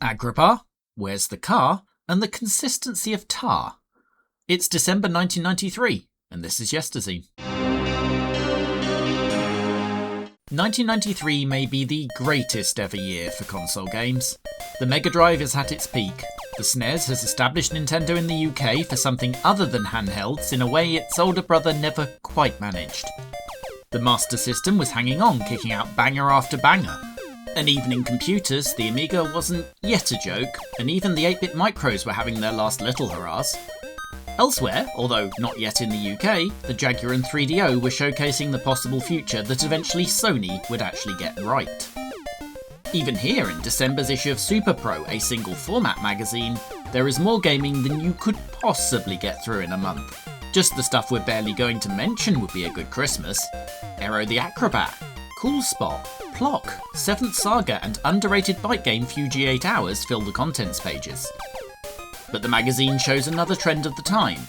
Agrabah, Where's the Car, and the Consistency of Tar. It's December 1993, and this is Yesterzine. 1993 may be the greatest ever year for console games. The Mega Drive is at its peak. The SNES has established Nintendo in the UK for something other than handhelds in a way its older brother never quite managed. The Master System was hanging on, kicking out banger after banger. And even in computers, the Amiga wasn't yet a joke, and even the 8-bit micros were having their last little hurrahs. Elsewhere, although not yet in the UK, the Jaguar and 3DO were showcasing the possible future that eventually Sony would actually get right. Even here in December's issue of Super Pro, a single format magazine, there is more gaming than you could possibly get through in a month. Just the stuff we're barely going to mention would be a good Christmas. Aero the Acrobat, Cool Spot, Plock, 7th Saga and underrated bike game Fuji 8 Hours fill the contents pages. But the magazine shows another trend of the time,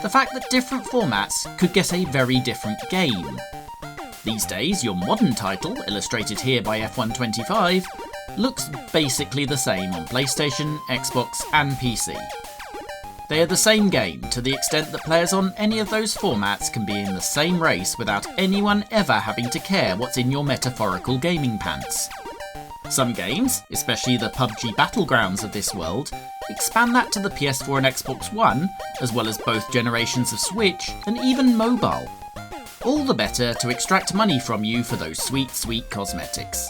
the fact that different formats could get a very different game. These days, your modern title, illustrated here by F125, looks basically the same on PlayStation, Xbox and PC. They are the same game to the extent that players on any of those formats can be in the same race without anyone ever having to care what's in your metaphorical gaming pants. Some games, especially the PUBG battlegrounds of this world, expand that to the PS4 and Xbox One, as well as both generations of Switch and even mobile. All the better to extract money from you for those sweet, sweet cosmetics.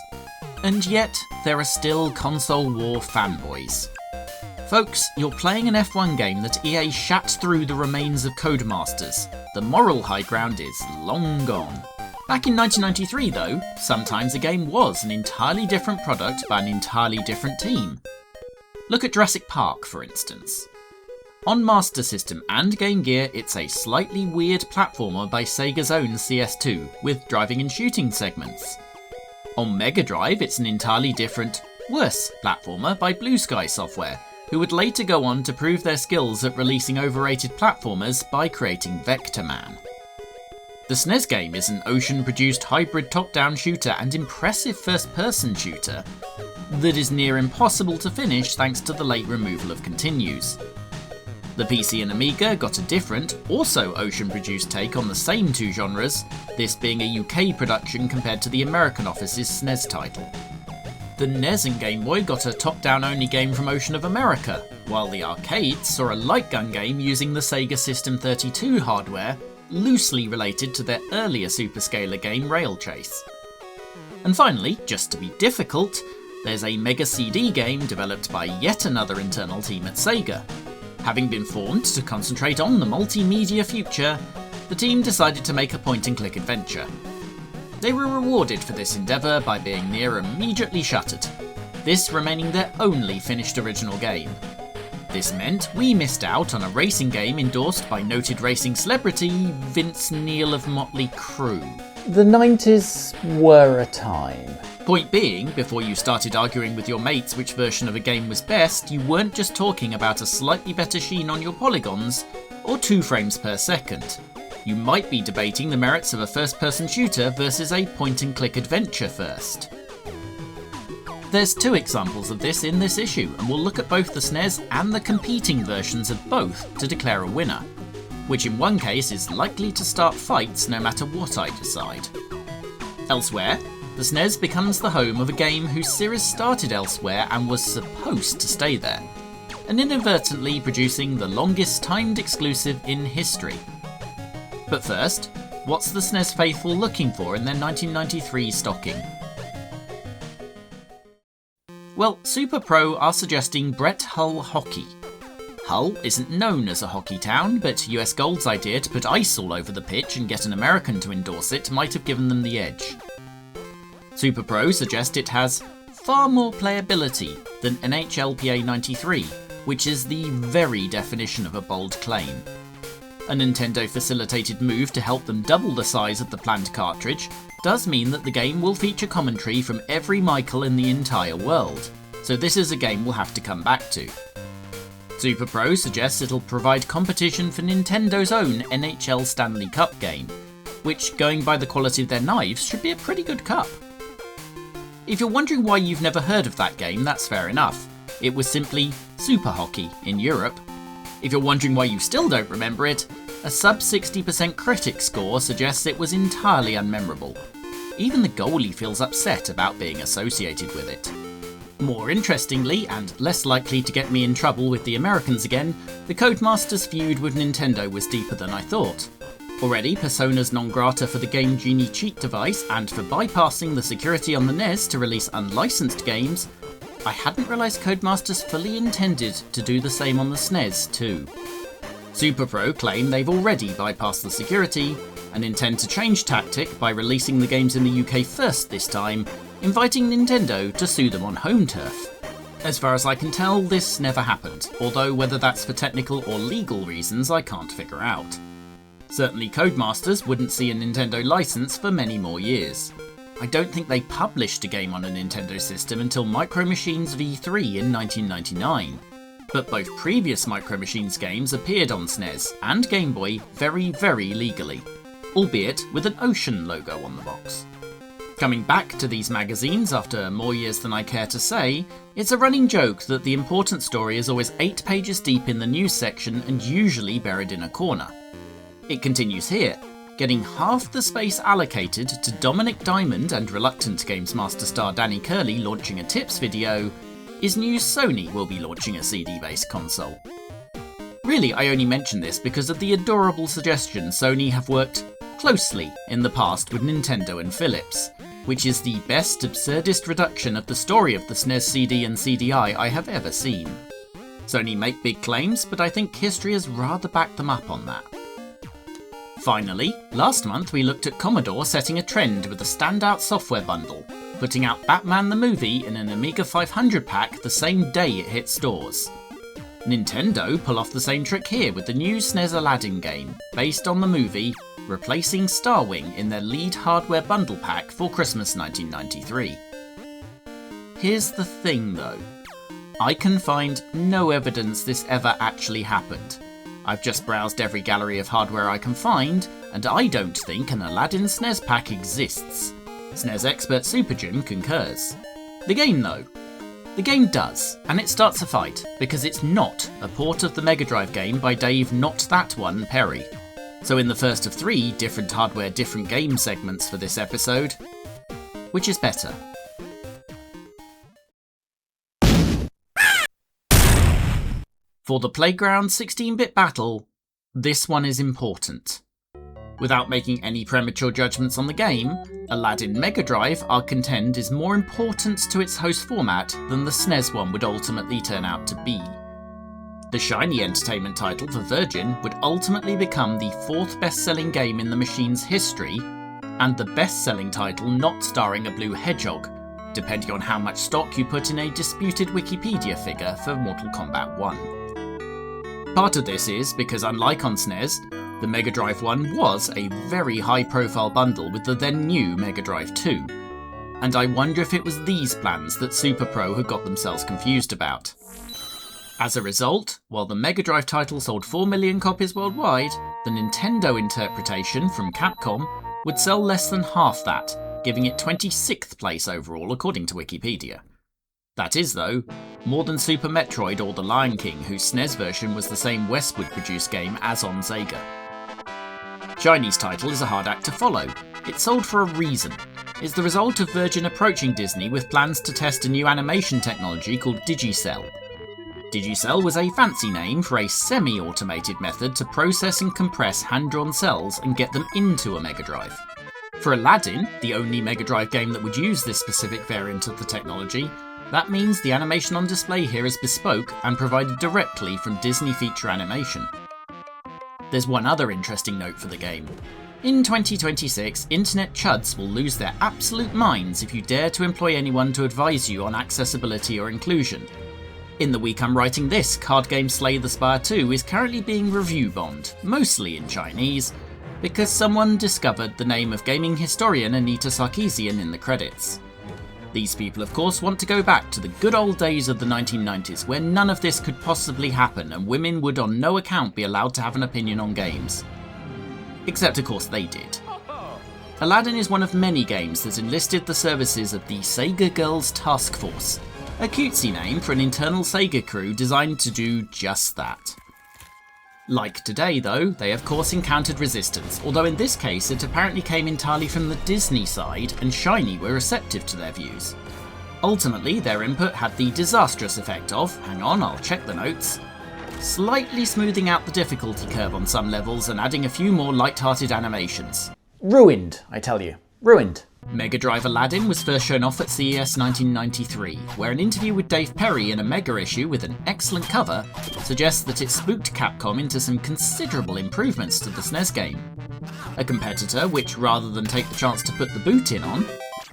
And yet, there are still console war fanboys. Folks, you're playing an F1 game that EA shat through the remains of Codemasters. The moral high ground is long gone. Back in 1993 though, sometimes a game was an entirely different product by an entirely different team. Look at Jurassic Park, for instance. On Master System and Game Gear, it's a slightly weird platformer by Sega's own CS2, with driving and shooting segments. On Mega Drive, it's an entirely different, worse platformer by Blue Sky Software, who would later go on to prove their skills at releasing overrated platformers by creating Vector Man. The SNES game is an Ocean-produced hybrid top-down shooter and impressive first-person shooter that is near impossible to finish thanks to the late removal of continues. The PC and Amiga got a different, also Ocean-produced take on the same two genres, this being a UK production compared to the American office's SNES title. The NES and Game Boy got a top-down only game from Ocean of America, while the arcades saw a light gun game using the Sega System 32 hardware, loosely related to their earlier superscalar game Rail Chase. And finally, just to be difficult, there's a Mega CD game developed by yet another internal team at Sega. Having been formed to concentrate on the multimedia future, the team decided to make a point-and-click adventure. They were rewarded for this endeavour by being near immediately shuttered, this remaining their only finished original game. This meant we missed out on a racing game endorsed by noted racing celebrity Vince Neil of Motley Crue. The 90s were a time. Point being, before you started arguing with your mates which version of a game was best, you weren't just talking about a slightly better sheen on your polygons, or 2 frames per second. You might be debating the merits of a first-person shooter versus a point-and-click adventure first. There's 2 examples of this in this issue, and we'll look at both the SNES and the competing versions of both to declare a winner, which in one case is likely to start fights no matter what I decide. Elsewhere, the SNES becomes the home of a game whose series started elsewhere and was supposed to stay there, and inadvertently producing the longest timed exclusive in history. But first, what's the SNES faithful looking for in their 1993 stocking? Well, Super Pro are suggesting Brett Hull hockey. Hull isn't known as a hockey town, but US Gold's idea to put ice all over the pitch and get an American to endorse it might have given them the edge. Super Pro suggest it has far more playability than NHLPA 93, which is the very definition of a bold claim. A Nintendo-facilitated move to help them double the size of the planned cartridge does mean that the game will feature commentary from every Michael in the entire world, so this is a game we'll have to come back to. Super Pro suggests it'll provide competition for Nintendo's own NHL Stanley Cup game, which, going by the quality of their knives, should be a pretty good cup. If you're wondering why you've never heard of that game, that's fair enough. It was simply Super Hockey in Europe. If you're wondering why you still don't remember it, a sub 60% critic score suggests it was entirely unmemorable. Even the goalie feels upset about being associated with it. More interestingly, and less likely to get me in trouble with the Americans again, the Codemasters feud with Nintendo was deeper than I thought. Already personas non grata for the Game Genie cheat device and for bypassing the security on the NES to release unlicensed games, I hadn't realised Codemasters fully intended to do the same on the SNES too. SuperPro claim they've already bypassed the security and intend to change tactic by releasing the games in the UK first this time, inviting Nintendo to sue them on home turf. As far as I can tell, this never happened, although whether that's for technical or legal reasons I can't figure out. Certainly Codemasters wouldn't see a Nintendo license for many more years. I don't think they published a game on a Nintendo system until Micro Machines V3 in 1999. But both previous Micro Machines games appeared on SNES and Game Boy very, very legally, albeit with an ocean logo on the box. Coming back to these magazines after more years than I care to say, it's a running joke that the important story is always 8 pages deep in the news section and usually buried in a corner. It continues here, getting half the space allocated to Dominic Diamond and reluctant Games Master star Danny Curley launching a tips video, is news Sony will be launching a CD-based console. Really, I only mention this because of the adorable suggestion Sony have worked closely in the past with Nintendo and Philips, which is the best absurdist reduction of the story of the SNES CD and CDI I have ever seen. Sony make big claims, but I think history has rather backed them up on that. Finally, last month we looked at Commodore setting a trend with a standout software bundle, putting out Batman the movie in an Amiga 500 pack the same day it hit stores. Nintendo pull off the same trick here with the new SNES Aladdin game, based on the movie, replacing Starwing in their lead hardware bundle pack for Christmas 1993. Here's the thing though, I can find no evidence this ever actually happened. I've just browsed every gallery of hardware I can find, and I don't think an Aladdin SNES pack exists. SNES expert Super Jim concurs. The game though. The game does, and it starts a fight, because it's not a port of the Mega Drive game by Dave Not That One Perry. So in the first of 3 different hardware, different game segments for this episode, which is better? For the Playground 16-bit battle, this one is important. Without making any premature judgments on the game, Aladdin Mega Drive, I'll contend, is more important to its host format than the SNES one would ultimately turn out to be. The shiny entertainment title for Virgin would ultimately become the 4th best-selling game in the machine's history, and the best-selling title not starring a blue hedgehog, depending on how much stock you put in a disputed Wikipedia figure for Mortal Kombat 1. Part of this is because, unlike on SNES, the Mega Drive 1 was a very high-profile bundle with the then new Mega Drive 2, and I wonder if it was these plans that SuperPro had got themselves confused about. As a result, while the Mega Drive title sold 4 million copies worldwide, the Nintendo interpretation from Capcom would sell less than half that, giving it 26th place overall according to Wikipedia. That is, though, more than Super Metroid or The Lion King, whose SNES version was the same Westwood-produced game as on Sega. Shiny's title is a hard act to follow. It sold for a reason. It's the result of Virgin approaching Disney with plans to test a new animation technology called Digicel. Digicel was a fancy name for a semi-automated method to process and compress hand-drawn cells and get them into a Mega Drive. For Aladdin, the only Mega Drive game that would use this specific variant of the technology, that means the animation on display here is bespoke and provided directly from Disney Feature Animation. There's one other interesting note for the game. In 2026, internet chuds will lose their absolute minds if you dare to employ anyone to advise you on accessibility or inclusion. In the week I'm writing this, card game Slay the Spire 2 is currently being review-bombed, mostly in Chinese, because someone discovered the name of gaming historian Anita Sarkeesian in the credits. These people, of course, want to go back to the good old days of the 1990s where none of this could possibly happen and women would on no account be allowed to have an opinion on games. Except, of course, they did. Aladdin is one of many games that enlisted the services of the Sega Girls Task Force, A cutesy name for an internal Sega crew designed to do just that. Like today though, they of course encountered resistance, although in this case it apparently came entirely from the Disney side and Shiny were receptive to their views. Ultimately, their input had the disastrous effect of, hang on, I'll check the notes, slightly smoothing out the difficulty curve on some levels and adding a few more light-hearted animations. Ruined, I tell you. Ruined. Mega Drive Aladdin was first shown off at CES 1993, where an interview with Dave Perry in a Mega issue with an excellent cover suggests that it spooked Capcom into some considerable improvements to the SNES game. A competitor which, rather than take the chance to put the boot in on,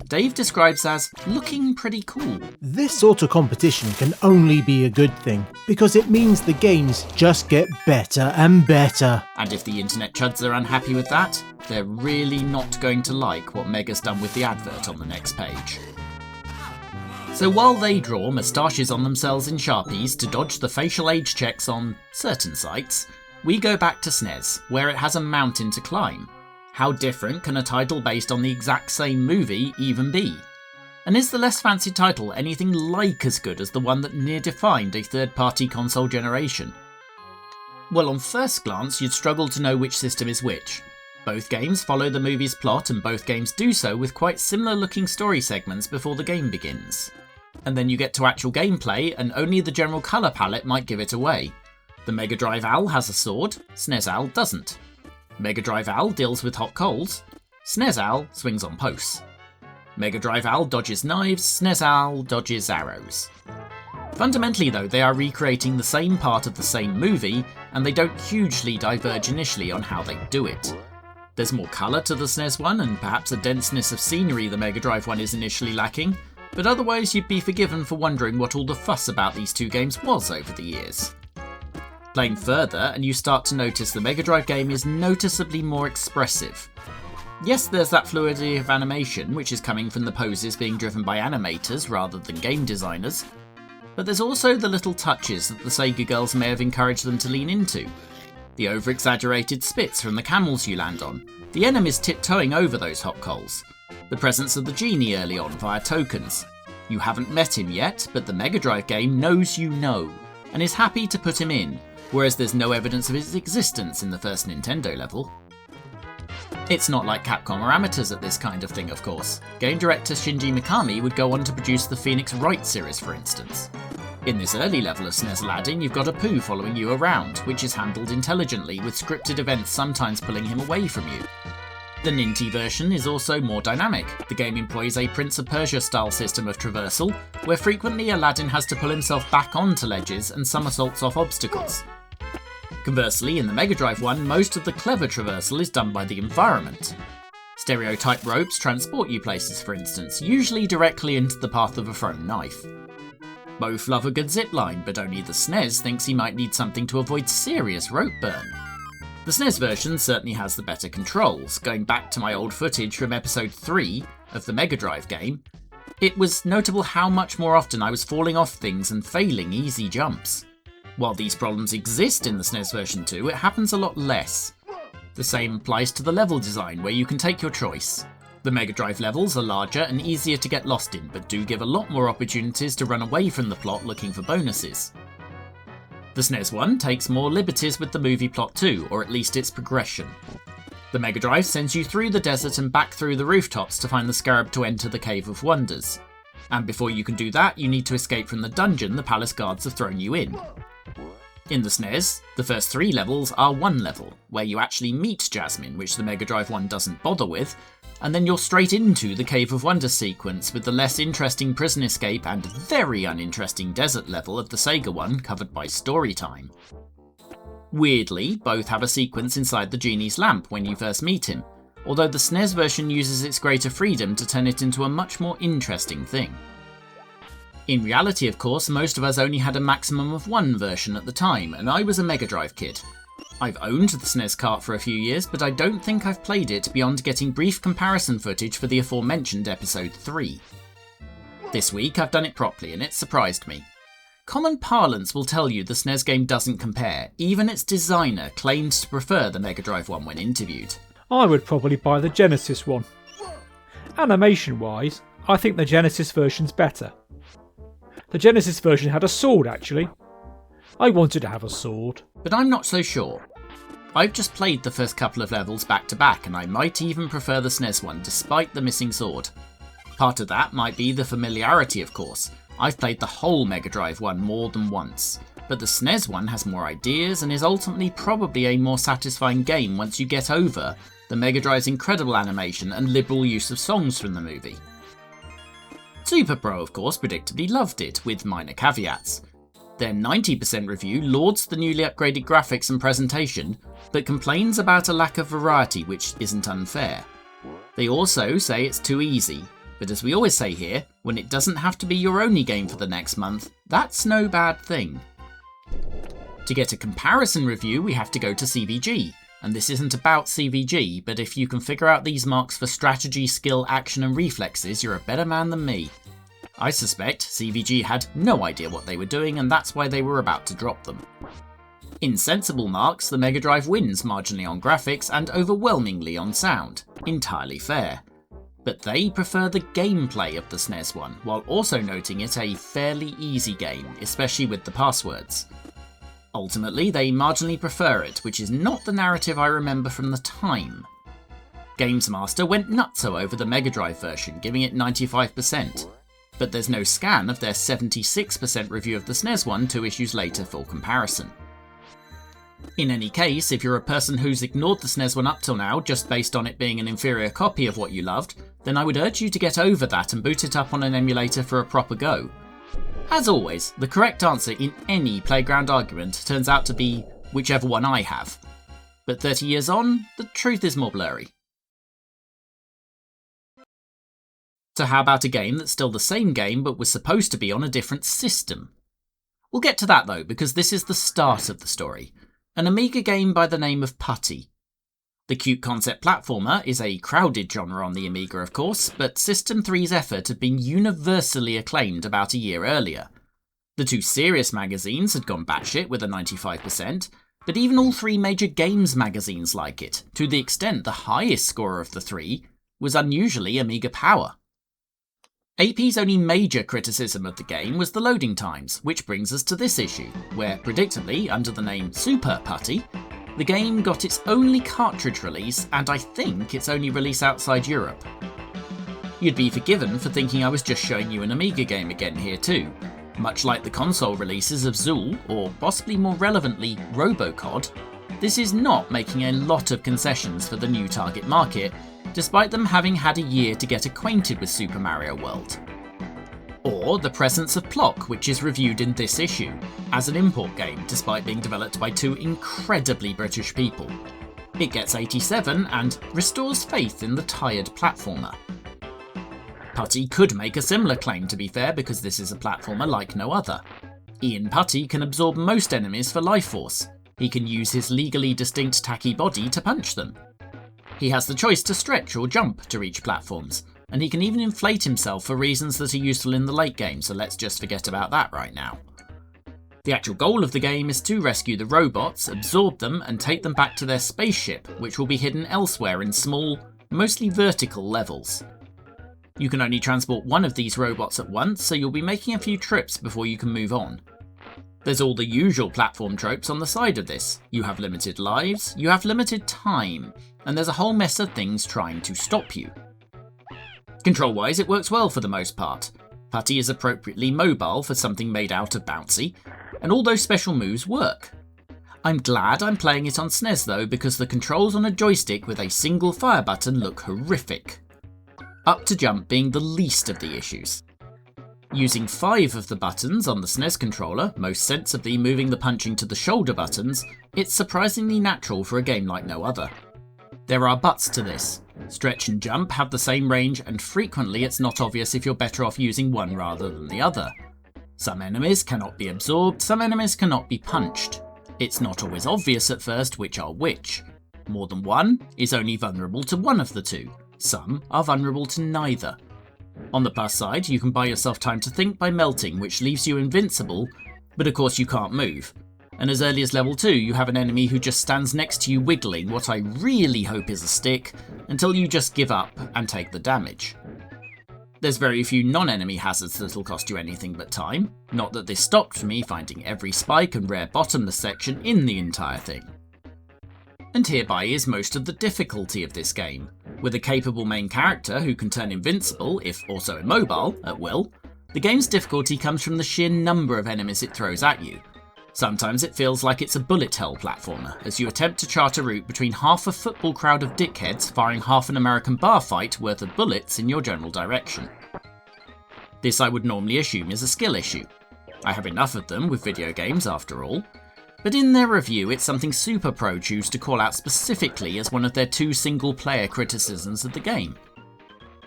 Dave describes as looking pretty cool. This sort of competition can only be a good thing, because it means the games just get better and better. And if the internet chuds are unhappy with that, they're really not going to like what Mega's done with the advert on the next page. So while they draw moustaches on themselves in Sharpies to dodge the facial age checks on certain sites, we go back to SNES, where it has a mountain to climb. How different can a title based on the exact same movie even be? And is the less fancy title anything like as good as the one that near defined a third-party console generation? Well, on first glance, you'd struggle to know which system is which. Both games follow the movie's plot, and both games do so with quite similar-looking story segments before the game begins. And then you get to actual gameplay, and only the general colour palette might give it away. The Mega Drive Al has a sword, SNES Al doesn't. Mega Drive Al deals with hot coals, SNES Al swings on posts. Mega Drive Al dodges knives, SNES Al dodges arrows. Fundamentally though, they are recreating the same part of the same movie, and they don't hugely diverge initially on how they do it. There's more colour to the SNES one, and perhaps a denseness of scenery the Mega Drive one is initially lacking, but otherwise you'd be forgiven for wondering what all the fuss about these two games was over the years. Playing further, and you start to notice the Mega Drive game is noticeably more expressive. Yes, there's that fluidity of animation, which is coming from the poses being driven by animators rather than game designers, but there's also the little touches that the Sega girls may have encouraged them to lean into. The over-exaggerated spits from the camels you land on, the enemies tiptoeing over those hot coals, the presence of the genie early on via tokens. You haven't met him yet, but the Mega Drive game knows you know, and is happy to put him in, whereas there's no evidence of his existence in the first Nintendo level. It's not like Capcom are amateurs at this kind of thing, of course. Game director Shinji Mikami would go on to produce the Phoenix Wright series, for instance. In this early level of SNES Aladdin, you've got a Pooh following you around, which is handled intelligently, with scripted events sometimes pulling him away from you. The Ninty version is also more dynamic. The game employs a Prince of Persia style system of traversal, where frequently Aladdin has to pull himself back onto ledges and somersaults off obstacles. Conversely, in the Mega Drive one, most of the clever traversal is done by the environment. Stereotype ropes transport you places, for instance, usually directly into the path of a thrown knife. Both love a good zipline, but only the SNES thinks he might need something to avoid serious rope burn. The SNES version certainly has the better controls. Going back to my old footage from episode 3 of the Mega Drive game, it was notable how much more often I was falling off things and failing easy jumps. While these problems exist in the SNES version too, it happens a lot less. The same applies to the level design, where you can take your choice. The Mega Drive levels are larger and easier to get lost in, but do give a lot more opportunities to run away from the plot looking for bonuses. The SNES one takes more liberties with the movie plot too, or at least its progression. The Mega Drive sends you through the desert and back through the rooftops to find the scarab to enter the Cave of Wonders. And before you can do that, you need to escape from the dungeon the palace guards have thrown you in. In the SNES, the first 3 levels are one level, where you actually meet Jasmine, which the Mega Drive one doesn't bother with, and then you're straight into the Cave of Wonders sequence with the less interesting prison escape and very uninteresting desert level of the Sega one covered by story time. Weirdly, both have a sequence inside the genie's lamp when you first meet him, although the SNES version uses its greater freedom to turn it into a much more interesting thing. In reality, of course, most of us only had a maximum of one version at the time, and I was a Mega Drive kid. I've owned the SNES cart for a few years, but I don't think I've played it beyond getting brief comparison footage for the aforementioned episode 3. This week I've done it properly, and it surprised me. Common parlance will tell you the SNES game doesn't compare. Even its designer claimed to prefer the Mega Drive one when interviewed. I would probably buy the Genesis one. Animation wise, I think the Genesis version's better. The Genesis version had a sword, actually. I wanted to have a sword. But I'm not so sure. I've just played the first couple of levels back to back, and I might even prefer the SNES one despite the missing sword. Part of that might be the familiarity, of course. I've played the whole Mega Drive one more than once, but the SNES one has more ideas and is ultimately probably a more satisfying game once you get over the Mega Drive's incredible animation and liberal use of songs from the movie. Super Pro, of course, predictably loved it, with minor caveats. Their 90% review lauds the newly upgraded graphics and presentation, but complains about a lack of variety which isn't unfair. They also say it's too easy, but as we always say here, when it doesn't have to be your only game for the next month, that's no bad thing. To get a comparison review, we have to go to CVG, and this isn't about CVG, but if you can figure out these marks for strategy, skill, action and reflexes, you're a better man than me. I suspect CVG had no idea what they were doing, and that's why they were about to drop them. In sensible marks, the Mega Drive wins marginally on graphics and overwhelmingly on sound. Entirely fair. But they prefer the gameplay of the SNES one, while also noting it a fairly easy game, especially with the passwords. Ultimately, they marginally prefer it, which is not the narrative I remember from the time. Games Master went nutso over the Mega Drive version, giving it 95%. But there's no scan of their 76% review of the SNES one 2 issues later for comparison. In any case, if you're a person who's ignored the SNES one up till now just based on it being an inferior copy of what you loved, then I would urge you to get over that and boot it up on an emulator for a proper go. As always, the correct answer in any playground argument turns out to be whichever one I have. But 30 years on, the truth is more blurry. So how about a game that's still the same game but was supposed to be on a different system? We'll get to that though, because this is the start of the story. An Amiga game by the name of Putty. The cute concept platformer is a crowded genre on the Amiga of course, but System 3's effort had been universally acclaimed about a year earlier. The two serious magazines had gone batshit with a 95%, but even all three major games magazines like it, to the extent the highest scorer of the three was unusually Amiga Power. AP's only major criticism of the game was the loading times, which brings us to this issue, where predictably, under the name Super Putty, the game got its only cartridge release and I think its only release outside Europe. You'd be forgiven for thinking I was just showing you an Amiga game again here too. Much like the console releases of Zool, or possibly more relevantly Robocod, this is not making a lot of concessions for the new target market, despite them having had a year to get acquainted with Super Mario World. Or the presence of Plock, which is reviewed in this issue, as an import game despite being developed by two incredibly British people. It gets 87 and restores faith in the tired platformer. Putty could make a similar claim to be fair because this is a platformer like no other. Ian Putty can absorb most enemies for life force. He can use his legally distinct tacky body to punch them. He has the choice to stretch or jump to reach platforms, and he can even inflate himself for reasons that are useful in the late game, so let's just forget about that right now. The actual goal of the game is to rescue the robots, absorb them, and take them back to their spaceship, which will be hidden elsewhere in small, mostly vertical levels. You can only transport one of these robots at once, so you'll be making a few trips before you can move on. There's all the usual platform tropes on the side of this. You have limited lives, you have limited time, and there's a whole mess of things trying to stop you. Control-wise, it works well for the most part. Putty is appropriately mobile for something made out of bouncy, and all those special moves work. I'm glad I'm playing it on SNES though, because the controls on a joystick with a single fire button look horrific. Up to jump being the least of the issues. Using 5 of the buttons on the SNES controller, most sensibly moving the punching to the shoulder buttons, it's surprisingly natural for a game like no other. There are buts to this. Stretch and jump have the same range, and frequently it's not obvious if you're better off using one rather than the other. Some enemies cannot be absorbed, some enemies cannot be punched. It's not always obvious at first which are which. More than one is only vulnerable to one of the two. Some are vulnerable to neither. On the plus side, you can buy yourself time to think by melting, which leaves you invincible, but of course you can't move. And as early as level 2, you have an enemy who just stands next to you wiggling what I really hope is a stick, until you just give up and take the damage. There's very few non-enemy hazards that'll cost you anything but time, not that this stopped me finding every spike and rare bottomless section in the entire thing. And hereby is most of the difficulty of this game. With a capable main character who can turn invincible, if also immobile, at will, the game's difficulty comes from the sheer number of enemies it throws at you. Sometimes it feels like it's a bullet hell platformer, as you attempt to chart a route between half a football crowd of dickheads firing half an American bar fight worth of bullets in your general direction. This I would normally assume is a skill issue. I have enough of them with video games after all. But in their review, it's something Super Pro choose to call out specifically as one of their 2 single-player criticisms of the game.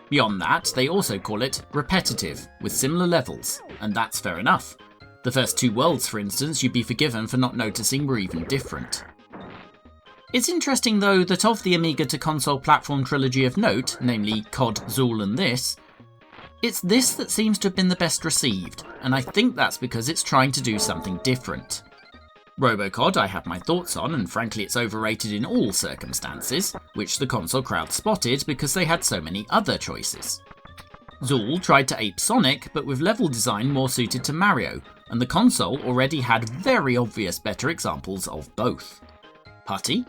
Beyond that, they also call it repetitive, with similar levels, and that's fair enough. The first 2 worlds, for instance, you'd be forgiven for not noticing were even different. It's interesting though that of the Amiga to console platform trilogy of note, namely COD, Zool and this, it's this that seems to have been the best received, and I think that's because it's trying to do something different. RoboCod I have my thoughts on, and frankly it's overrated in all circumstances, which the console crowd spotted because they had so many other choices. Zool tried to ape Sonic, but with level design more suited to Mario, and the console already had very obvious better examples of both. Putty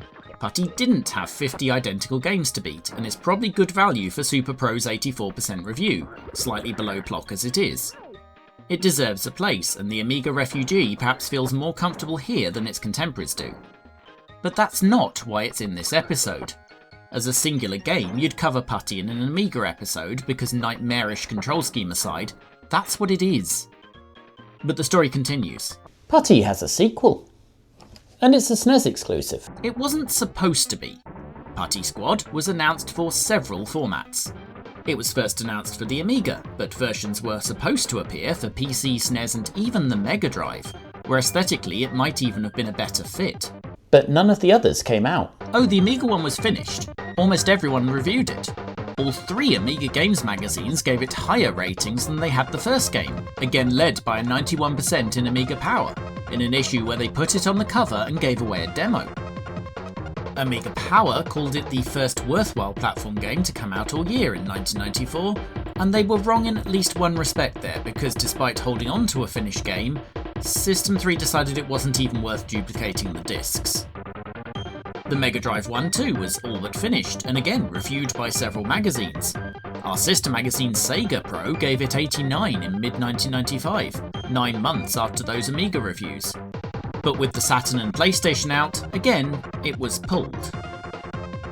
didn't have 50 identical games to beat, and is probably good value for Super Pro's 84% review, slightly below Plock as it is. It deserves a place, and the Amiga refugee perhaps feels more comfortable here than its contemporaries do. But that's not why it's in this episode. As a singular game, you'd cover Putty in an Amiga episode because nightmarish control scheme aside, that's what it is. But the story continues. Putty has a sequel. And it's a SNES exclusive. It wasn't supposed to be. Putty Squad was announced for several formats. It was first announced for the Amiga, but versions were supposed to appear for PC, SNES and even the Mega Drive, where aesthetically it might even have been a better fit. But none of the others came out. Oh, the Amiga one was finished. Almost everyone reviewed it. All 3 Amiga Games magazines gave it higher ratings than they had the first game, again led by a 91% in Amiga Power, in an issue where they put it on the cover and gave away a demo. Amiga Power called it the first worthwhile platform game to come out all year in 1994, and they were wrong in at least one respect there, because despite holding on to a finished game, System 3 decided it wasn't even worth duplicating the discs. The Mega Drive one too was all but finished, and again reviewed by several magazines. Our sister magazine Sega Pro gave it 89 in mid-1995, 9 months after those Amiga reviews. But with the Saturn and PlayStation out, again, it was pulled.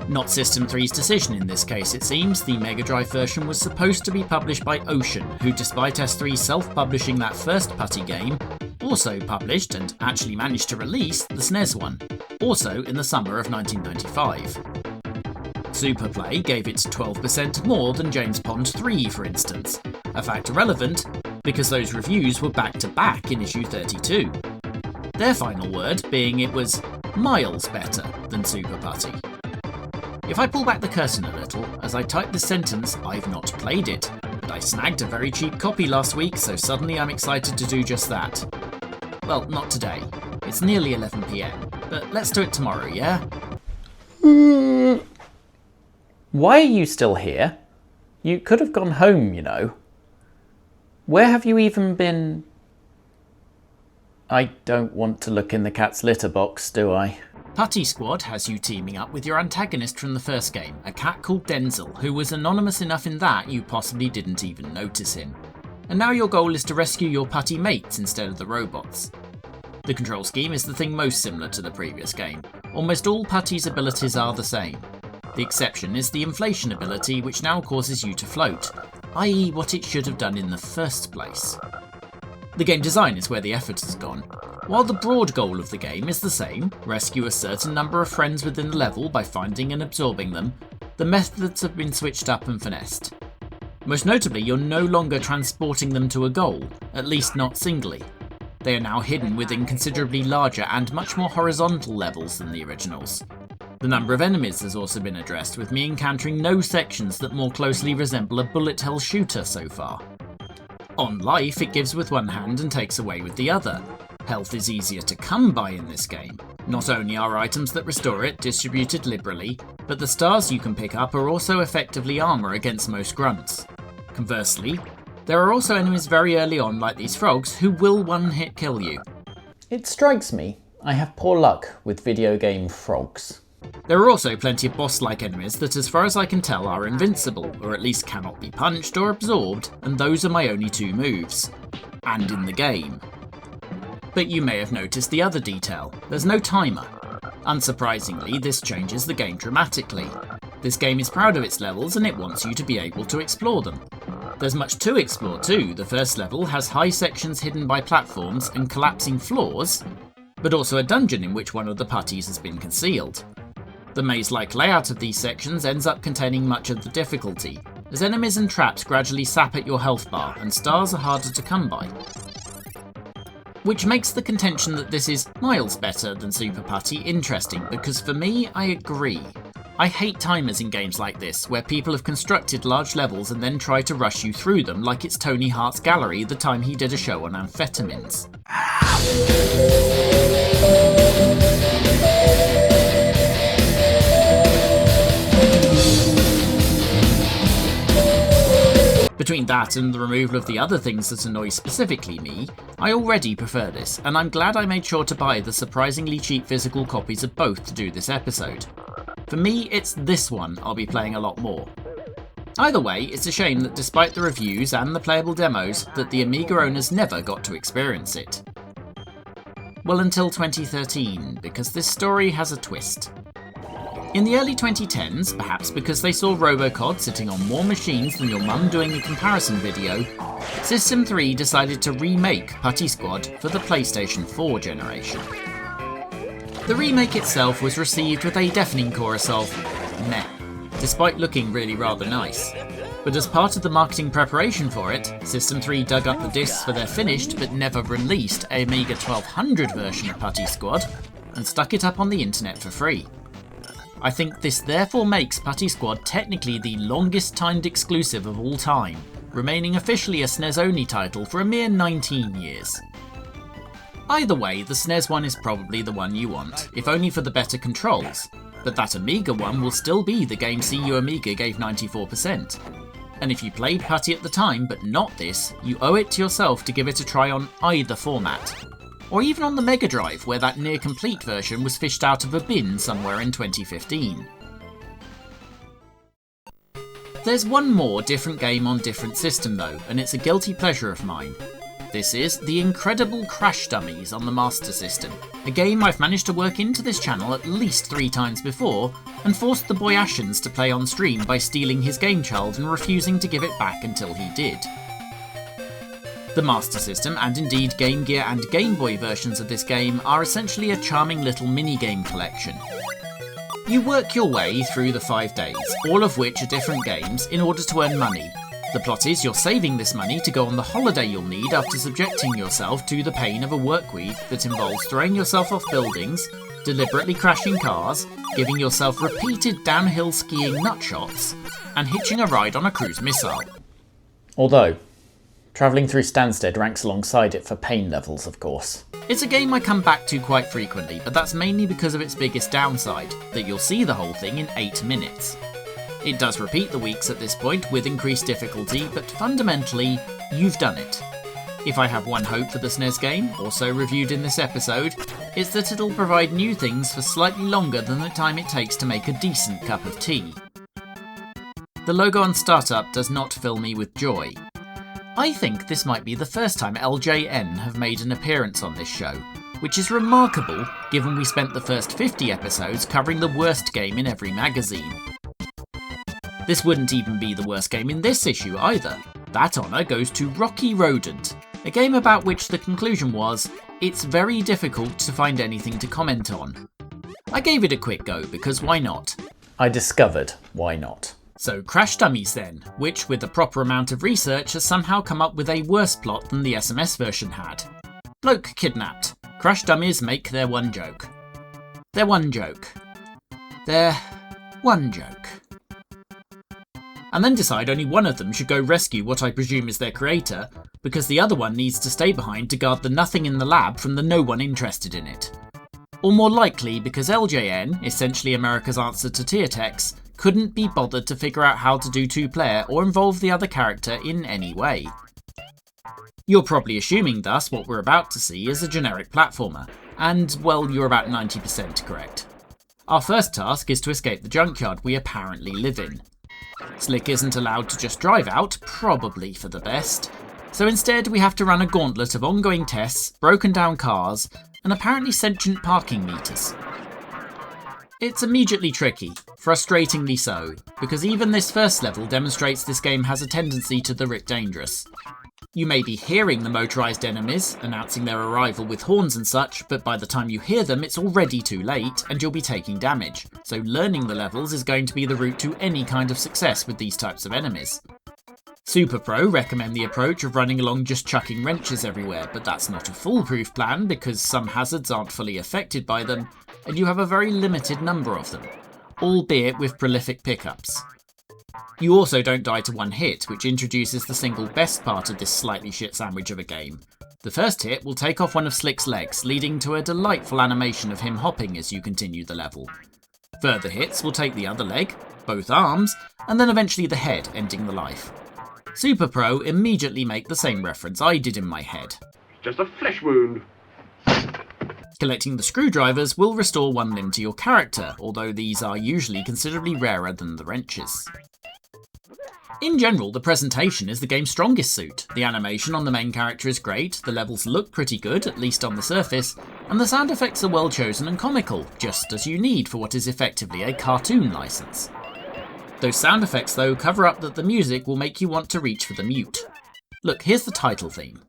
Not System 3's decision in this case, it seems. The Mega Drive version was supposed to be published by Ocean, who despite S3 self-publishing that first Putty game, also published and actually managed to release the SNES one, also in the summer of 1995. Superplay gave it 12% more than James Pond 3, for instance, a fact irrelevant because those reviews were back-to-back in issue 32. Their final word being it was miles better than Super Putty. If I pull back the curtain a little, as I type the sentence, I've not played it, but I snagged a very cheap copy last week, so suddenly I'm excited to do just that. Well, not today. It's nearly 11 PM, but let's do it tomorrow, yeah? Why are you still here? You could have gone home, you know. Where have you even been? I don't want to look in the cat's litter box, do I? Putty Squad has you teaming up with your antagonist from the first game, a cat called Denzel, who was anonymous enough in that you possibly didn't even notice him. And now your goal is to rescue your putty mates instead of the robots. The control scheme is the thing most similar to the previous game. Almost all Putty's abilities are the same. The exception is the inflation ability, which now causes you to float, i.e. what it should have done in the first place. The game design is where the effort has gone. While the broad goal of the game is the same, rescue a certain number of friends within the level by finding and absorbing them, the methods have been switched up and finessed. Most notably, you're no longer transporting them to a goal, at least not singly. They are now hidden within considerably larger and much more horizontal levels than the originals. The number of enemies has also been addressed, with me encountering no sections that more closely resemble a bullet hell shooter so far. On life, it gives with one hand and takes away with the other. Health is easier to come by in this game. Not only are items that restore it distributed liberally, but the stars you can pick up are also effectively armour against most grunts. Conversely, there are also enemies very early on like these frogs who will one-hit kill you. It strikes me I have poor luck with video game frogs. There are also plenty of boss-like enemies that, as far as I can tell, are invincible, or at least cannot be punched or absorbed, and those are my only 2 moves. And in the game. But you may have noticed the other detail. There's no timer. Unsurprisingly, this changes the game dramatically. This game is proud of its levels and it wants you to be able to explore them. There's much to explore too. The first level has high sections hidden by platforms and collapsing floors, but also a dungeon in which one of the putties has been concealed. The maze-like layout of these sections ends up containing much of the difficulty, as enemies and traps gradually sap at your health bar and stars are harder to come by. Which makes the contention that this is miles better than Super Putty interesting, because for me, I agree. I hate timers in games like this, where people have constructed large levels and then try to rush you through them like it's Tony Hart's Gallery the time he did a show on amphetamines. Between that and the removal of the other things that annoy specifically me, I already prefer this, and I'm glad I made sure to buy the surprisingly cheap physical copies of both to do this episode. For me, it's this one I'll be playing a lot more. Either way, it's a shame that despite the reviews and the playable demos, that the Amiga owners never got to experience it. Well, until 2013, because this story has a twist. In the early 2010s, perhaps because they saw Robocod sitting on more machines than your mum doing a comparison video, System 3 decided to remake Putty Squad for the PlayStation 4 generation. The remake itself was received with a deafening chorus of meh, despite looking really rather nice. But as part of the marketing preparation for it, System 3 dug up the discs for their finished but never released Amiga 1200 version of Putty Squad and stuck it up on the internet for free. I think this therefore makes Putty Squad technically the longest timed exclusive of all time, remaining officially a SNES only title for a mere 19 years. Either way, the SNES one is probably the one you want, if only for the better controls, but that Amiga one will still be the game CU Amiga gave 94%. And if you played Putty at the time but not this, you owe it to yourself to give it a try on either format. Or even on the Mega Drive, where that near-complete version was fished out of a bin somewhere in 2015. There's one more different game on different system though, and it's a guilty pleasure of mine. This is the incredible Crash Dummies on the Master System, a game I've managed to work into this channel at least 3 times before, and forced the boy Ashens to play on stream by stealing his game child and refusing to give it back until he did. The Master System, and indeed Game Gear and Game Boy versions of this game, are essentially a charming little minigame collection. You work your way through the 5 days, all of which are different games, in order to earn money. The plot is you're saving this money to go on the holiday you'll need after subjecting yourself to the pain of a work week that involves throwing yourself off buildings, deliberately crashing cars, giving yourself repeated downhill skiing nutshots, and hitching a ride on a cruise missile. Although, travelling through Stansted ranks alongside it for pain levels, of course. It's a game I come back to quite frequently, but that's mainly because of its biggest downside, that you'll see the whole thing in 8 minutes. It does repeat the weeks at this point with increased difficulty, but fundamentally, you've done it. If I have one hope for the SNES game, also reviewed in this episode, it's that it'll provide new things for slightly longer than the time it takes to make a decent cup of tea. The logo on startup does not fill me with joy. I think this might be the first time LJN have made an appearance on this show, which is remarkable given we spent the first 50 episodes covering the worst game in every magazine. This wouldn't even be the worst game in this issue either. That honour goes to Rocky Rodent, a game about which the conclusion was, it's very difficult to find anything to comment on. I gave it a quick go because why not? I discovered why not. So Crash Dummies then, which with the proper amount of research has somehow come up with a worse plot than the SMS version had. Bloke kidnapped. Crash Dummies make their one joke. Their one joke. Their one joke. And then decide only one of them should go rescue what I presume is their creator, because the other one needs to stay behind to guard the nothing in the lab from the no one interested in it. Or more likely because LJN, essentially America's answer to Tiertex, couldn't be bothered to figure out how to do two-player or involve the other character in any way. You're probably assuming thus what we're about to see is a generic platformer, and well, you're about 90% correct. Our first task is to escape the junkyard we apparently live in. Slick isn't allowed to just drive out, probably for the best, so instead we have to run a gauntlet of ongoing tests, broken down cars, and apparently sentient parking meters. It's immediately tricky, frustratingly so, because even this first level demonstrates this game has a tendency to the writ dangerous. You may be hearing the motorised enemies, announcing their arrival with horns and such, but by the time you hear them it's already too late and you'll be taking damage, so learning the levels is going to be the route to any kind of success with these types of enemies. Super Pro recommend the approach of running along just chucking wrenches everywhere, but that's not a foolproof plan because some hazards aren't fully affected by them, and you have a very limited number of them, albeit with prolific pickups. You also don't die to one hit, which introduces the single best part of this slightly shit sandwich of a game. The first hit will take off one of Slick's legs, leading to a delightful animation of him hopping as you continue the level. Further hits will take the other leg, both arms, and then eventually the head, ending the life. Super Pro immediately make the same reference I did in my head. Just a flesh wound. Collecting the screwdrivers will restore one limb to your character, although these are usually considerably rarer than the wrenches. In general, the presentation is the game's strongest suit. The animation on the main character is great, the levels look pretty good, at least on the surface, and the sound effects are well chosen and comical, just as you need for what is effectively a cartoon license. Those sound effects though cover up that the music will make you want to reach for the mute. Look, here's the title theme.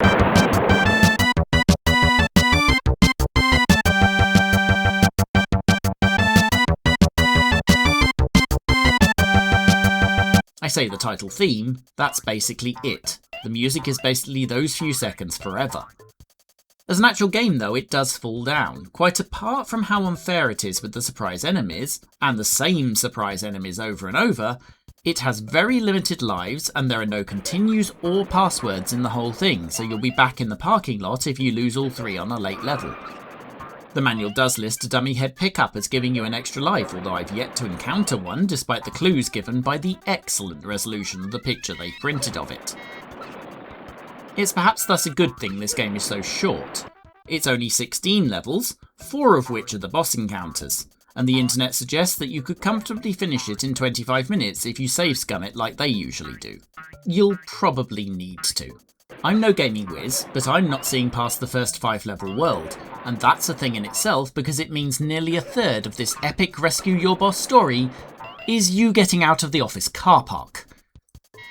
I say the title theme, that's basically it. The music is basically those few seconds forever. As an actual game though, it does fall down. Quite apart from how unfair it is with the surprise enemies, and the same surprise enemies over and over, it has very limited lives and there are no continues or passwords in the whole thing, so you'll be back in the parking lot if you lose all three on a late level. The manual does list a dummy head pickup as giving you an extra life, although I've yet to encounter one despite the clues given by the excellent resolution of the picture they printed of it. It's perhaps thus a good thing this game is so short. It's only 16 levels, 4 of which are the boss encounters, and the internet suggests that you could comfortably finish it in 25 minutes if you save scum it like they usually do. You'll probably need to. I'm no gaming whiz, but I'm not seeing past the first 5 level world, and that's a thing in itself because it means nearly a third of this epic rescue your boss story is you getting out of the office car park.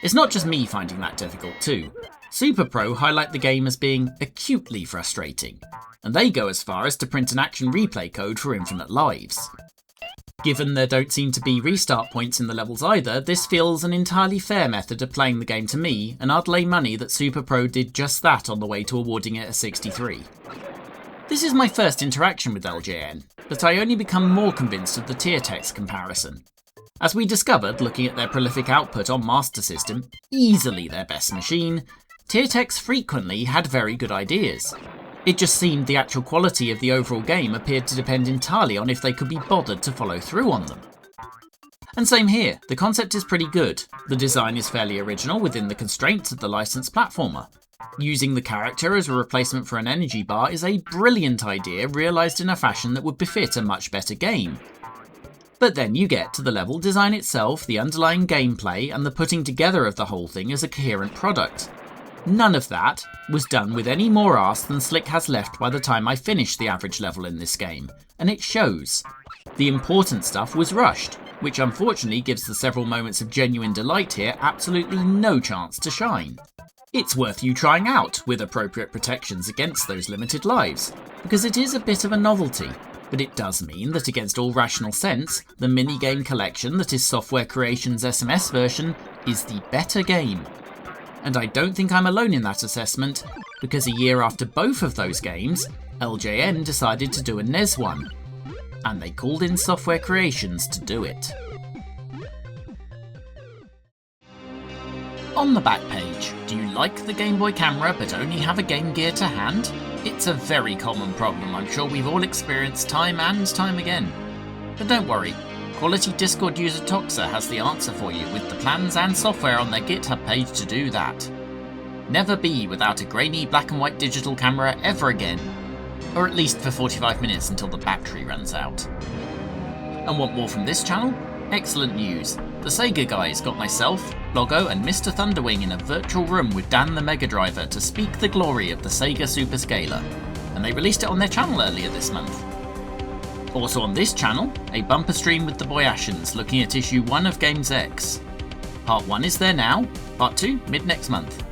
It's not just me finding that difficult too. Super Pro highlight the game as being acutely frustrating, and they go as far as to print an action replay code for infinite lives. Given there don't seem to be restart points in the levels either, this feels an entirely fair method of playing the game to me, and I'd lay money that Super Pro did just that on the way to awarding it a 63. This is my first interaction with LJN, but I only become more convinced of the tier text comparison. As we discovered looking at their prolific output on Master System, easily their best machine, tier text frequently had very good ideas. It just seemed the actual quality of the overall game appeared to depend entirely on if they could be bothered to follow through on them. And same here, the concept is pretty good. The design is fairly original within the constraints of the licensed platformer. Using the character as a replacement for an energy bar is a brilliant idea realised in a fashion that would befit a much better game. But then you get to the level design itself, the underlying gameplay, and the putting together of the whole thing as a coherent product. None of that was done with any more arse than Slick has left by the time I finished the average level in this game, and it shows. The important stuff was rushed, which unfortunately gives the several moments of genuine delight here absolutely no chance to shine. It's worth you trying out, with appropriate protections against those limited lives, because it is a bit of a novelty, but it does mean that against all rational sense, the minigame collection that is Software Creation's SMS version is the better game. And I don't think I'm alone in that assessment, because a year after both of those games, LJN decided to do a NES one, and they called in Software Creations to do it. On the back page, do you like the Game Boy camera but only have a Game Gear to hand? It's a very common problem I'm sure we've all experienced time and time again. But don't worry, Quality Discord user Toxa has the answer for you with the plans and software on their GitHub page to do that. Never be without a grainy black and white digital camera ever again. Or at least for 45 minutes until the battery runs out. And want more from this channel? Excellent news. The Sega guys got myself, Logo and Mr. Thunderwing in a virtual room with Dan the Mega Driver to speak the glory of the Sega Super Scaler. And they released it on their channel earlier this month. Also on this channel, a bumper stream with the Boyashans looking at issue 1 of Games X. Part 1 is there now, part 2 mid next month.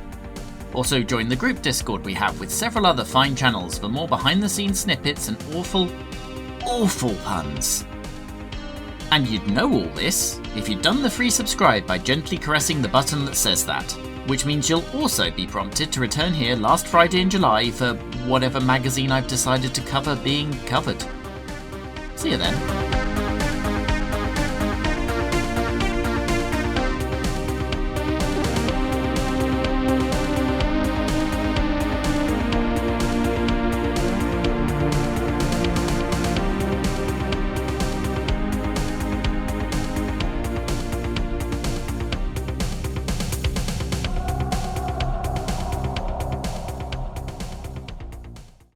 Also join the group Discord we have with several other fine channels for more behind the scenes snippets and awful puns. And you'd know all this if you'd done the free subscribe by gently caressing the button that says that, which means you'll also be prompted to return here last Friday in July for whatever magazine I've decided to cover being covered. See you then.